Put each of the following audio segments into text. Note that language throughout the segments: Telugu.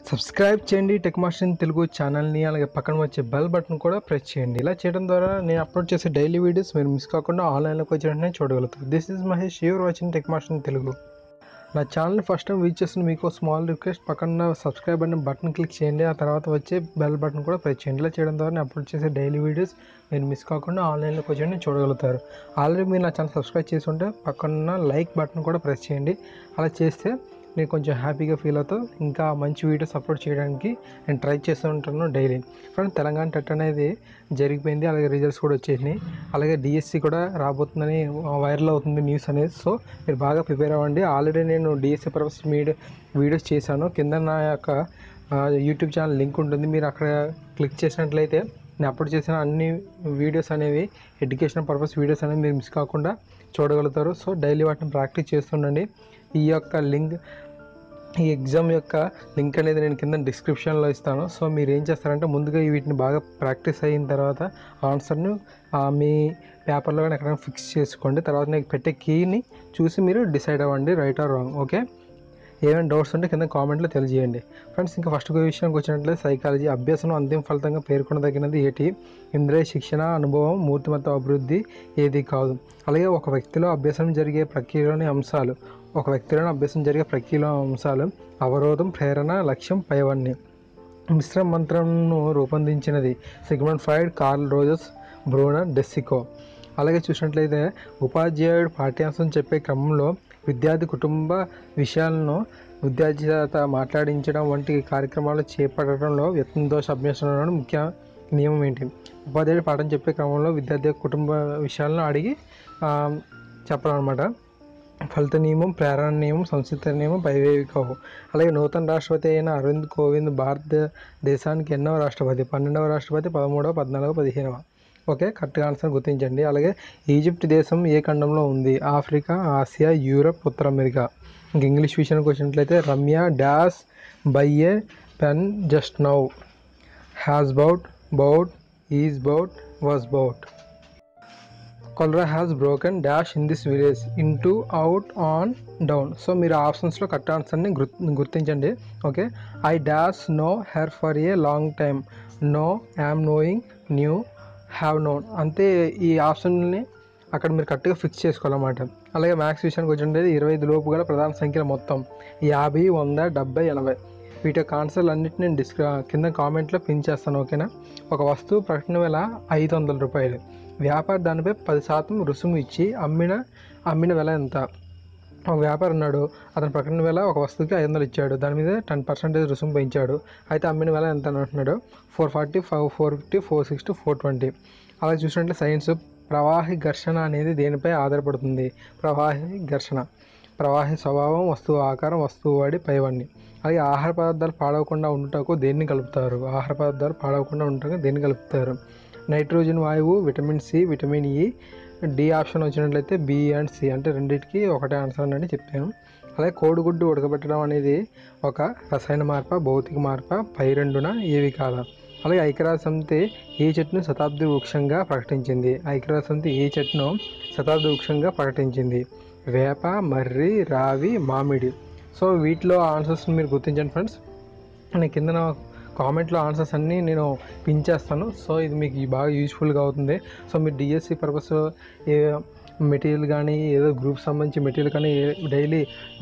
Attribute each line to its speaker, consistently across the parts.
Speaker 1: సబ్స్క్రైబ్ చేయండి టెక్ మాస్టర్ తెలుగు ఛానల్ని. అలాగే పక్కన వచ్చే బెల్ బటన్ కూడా ప్రెస్ చేయండి. ఇలా చేయడం ద్వారా నేను అప్లోడ్ చేసే డైలీ వీడియోస్ మీరు మిస్ కాకుండా ఆన్లైన్లోకి వచ్చి వెంటనే చూడగలుగుతారు. This is Mahesh, you're watching tech master Telugu. నా ఛానల్ని ఫస్ట్ టైం విజిట్ చేస్తున్న మీకు స్మాల్ రిక్వెస్ట్, పక్కన సబ్స్క్రైబ్ అనే బటన్ క్లిక్ చేయండి. ఆ తర్వాత వచ్చే బెల్ బటన్ కూడా ప్రెస్ చేయండి. ఇలా చేయడం ద్వారా నేను అప్లోడ్ చేసే డైలీ వీడియోస్ మీరు మిస్ కాకుండా ఆన్లైన్లోకి వచ్చి వెంటనే చూడగలుగుతారు. ఆల్రెడీ మీరు నా ఛానల్ సబ్స్క్రైబ్ చేసి ఉంటే పక్కన లైక్ బటన్ కూడా ప్రెస్ చేయండి. అలా చేస్తే నేను కొంచెం హ్యాపీగా ఫీల్ అవుతాను. ఇంకా మంచి వీడియోస్ అప్లోడ్ చేయడానికి నేను ట్రై చేస్తూ ఉంటాను డైలీ. ఫ్రెండ్స్, తెలంగాణ టెట్ అనేది జరిగిపోయింది, అలాగే రిజల్ట్స్ కూడా వచ్చేసినాయి. అలాగే డిఎస్సి కూడా రాబోతుందని వైరల్ అవుతుంది న్యూస్ అనేది. సో మీరు బాగా ప్రిపేర్ అవ్వండి. ఆల్రెడీ నేను డిఎస్సి పర్పస్ వీడియోస్ చేశాను. కింద నా యొక్క యూట్యూబ్ ఛానల్ లింక్ ఉంటుంది. మీరు అక్కడ క్లిక్ చేసినట్లయితే నేను అప్లోడ్ చేసిన అన్ని వీడియోస్ అనేవి ఎడ్యుకేషన్ పర్పస్ వీడియోస్ అనేవి మీరు మిస్ కాకుండా చూడగలుగుతారు. సో డైలీ వాటిని ప్రాక్టీస్ చేస్తుండండి. ఈ ఎగ్జామ్ యొక్క లింక్ అనేది నేను కింద డిస్క్రిప్షన్లో ఇస్తాను. సో మీరు ఏం చేస్తారంటే ముందుగా వీటిని బాగా ప్రాక్టీస్ అయిన తర్వాత ఆన్సర్ను మీ పేపర్లో కానీ ఎక్కడైనా ఫిక్స్ చేసుకోండి. తర్వాత నేను పెట్టే కీని చూసి మీరు డిసైడ్ అవ్వండి రైట్ ఆర్ రాంగ్. ఓకే, ఏమైనా డౌట్స్ ఉంటే కింద కామెంట్లో తెలియజేయండి. ఫ్రెండ్స్, ఇంకా ఫస్ట్ విషయానికి వచ్చినట్లయితే సైకాలజీ అభ్యాసం అంతిమ ఫలితంగా పేర్కొనదగినది ఏటి? ఇంద్రియ శిక్షణ, అనుభవం, మూర్తిమత్వ అభివృద్ధి ఏది కాదు. అలాగే ఒక వ్యక్తిలో అభ్యాసం జరిగే ప్రక్రియలోని అంశాలు అవరోధం, ప్రేరణ, లక్ష్యం, పైవన్నీ. మిశ్రమ మంత్రంను రూపొందించినది Sigmund Freud, Carl Rogers, Bruner, డెస్సికో. అలాగే చూసినట్లయితే ఉపాధ్యాయుడు పాఠ్యాంశం చెప్పే క్రమంలో విద్యార్థి కుటుంబ విషయాలను విద్యార్థి చేత మాట్లాడించడం వంటి కార్యక్రమాలు చేపట్టడంలో వ్యక్తిదోష అభ్యసనంలో ముఖ్య నియమం ఏంటి? ఉపాధ్యాయుడు పాఠం చెప్పే క్రమంలో విద్యార్థి కుటుంబ విషయాలను అడిగి చెప్పాలన్నమాట. ఫలిత నియమం, ప్రేరణ నియమం, సంస్కృత నియమం, పైవేవికవు. అలాగే నూతన రాష్ట్రపతి అయిన అరవింద్ కోవింద్ భారతదేశానికి ఎన్నవ రాష్ట్రపతి? 12వ రాష్ట్రపతి, 13వ, 14వ, 15వ. ఓకే, కరెక్ట్గా ఆన్సర్ గుర్తించండి. అలాగే ఈజిప్ట్ దేశం ఏ ఖండంలో ఉంది? ఆఫ్రికా, ఆసియా, యూరప్, ఉత్తర అమెరికా. ఇంక ఇంగ్లీష్ విషయానికి వచ్చినట్లయితే Ramya dash by a pen just now, has bout, bout, is bout, was bout. Cholera has broken dash in this village into, out, on, down. So మీరు ఆప్షన్స్లో కరెక్ట్ ఆన్సర్ని గుర్తించండి. Okay, I dash know her for a long time, no, am knowing, knew, have known. అంతే, ఈ ఆప్షన్ని అక్కడ మీరు కరెక్ట్గా ఫిక్స్ చేసుకోవాలన్నమాట. అలాగే మ్యాథ్స్ విషయానికి వచ్చినట్లయితే 25 లోపు గల ప్రధాన సంఖ్యల మొత్తం 50, 100, 70, 80. వీటి యొక్క ఆన్సర్లు అన్నింటినీ నేను కింద కామెంట్లో పిన్ చేస్తాను. ఓకేనా? ఒక వస్తువు ప్రకటన వేల 500 రూపాయలు. వ్యాపారి దానిపై 10% రుసుము ఇచ్చి అమ్మిన వెల ఎంత? ఒక వ్యాపారి ఉన్నాడు, అతని ప్రకటన వేల ఒక వస్తువుకి 500 ఇచ్చాడు, దాని మీద 10% రుసుము పెంచాడు. అయితే అమ్మిన వెల ఎంత అని అంటున్నాడు? 440, 450, 460, 420. అలా చూసినట్లయితే సైన్స్ ప్రవాహి ఘర్షణ అనేది దేనిపై ఆధారపడుతుంది? ప్రవాహి స్వభావం, వస్తువు ఆకారం, వస్తువు వాడి, పైవన్నీ. అలాగే ఆహార పదార్థాలు పాడవకుండా ఉండుటకు దేన్ని కలుపుతారు? నైట్రోజన్ వాయువు, vitamin C, vitamin E. D option వచ్చినట్లయితే బి అండ్ సి, అంటే రెండింటికి ఒకటే ఆన్సర్ అని చెప్పాను. అలాగే కోడిగుడ్డు ఉడకబెట్టడం అనేది ఒక రసాయన మార్ప, భౌతిక మార్ప, పై రెండున ఏవి కాదా? అలాగే ఐక్యరాజ్య సమితి ఏ చెట్టును శతాబ్ది వృక్షంగా ప్రకటించింది? వేప, మర్రి, రావి, మామిడి. సో వీటిలో ఆన్సర్స్ మీరు గుర్తించండి ఫ్రెండ్స్. నేను కింద కామెంట్లో ఆన్సర్స్ అన్నీ నేను పిన్ చేస్తాను. సో ఇది మీకు బాగా యూజ్ఫుల్గా అవుతుంది. సో మీరు డిఎస్సి పర్పస్ ఏ మెటీరియల్ కానీ, ఏదో గ్రూప్ సంబంధించి మెటీరియల్ కానీ, డైలీ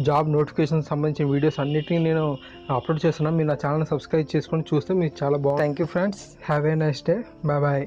Speaker 1: జాబ్ నోటిఫికేషన్ సంబంధించిన వీడియోస్ అన్నిటినీ నేను అప్లోడ్ చేస్తున్నాను. మీరు నా ఛానల్ సబ్స్క్రైబ్ చేసుకొని చూస్తే మీకు చాలా బాగుంది. Thank you friends, have a nice day, bye bye.